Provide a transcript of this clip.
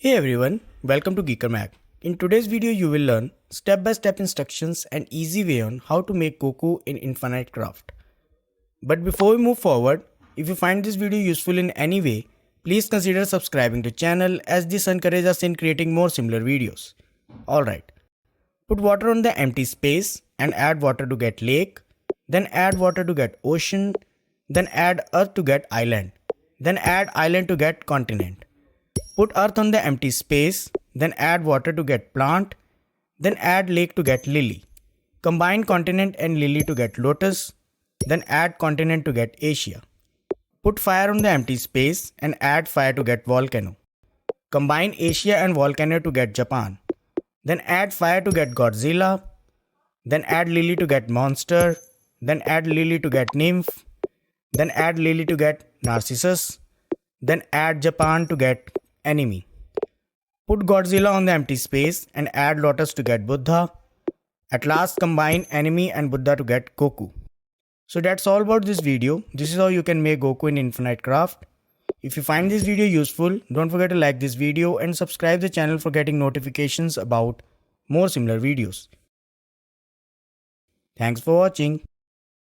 Hey everyone, welcome to GEEKERMAG. In today's video you will learn step-by-step instructions and easy way on how to make Goku in Infinite Craft. But before we move forward, if you find this video useful in any way, please consider subscribing to the channel as this encourages us in creating more similar videos. Alright, put water on the empty space and add water to get lake, then add water to get ocean, then add earth to get island, then add island to get continent. Put earth on the empty space, then add water to get plant, then add lake to get lily. Combine continent and lily to get lotus, then add continent to get Asia. Put fire on the empty space and add fire to get volcano. Combine Asia and volcano to get Japan. Then add fire to get Godzilla, then add lily to get monster, then add lily to get nymph, then add lily to get Narcissus, then add Japan to get enemy. Put Godzilla on the empty space and add lotus to get Buddha. At last combine enemy and Buddha to get Goku. So that's all about this video. This is how you can make Goku in Infinite Craft. If you find this video useful, don't forget to like this video and subscribe the channel for getting notifications about more similar videos. Thanks for watching.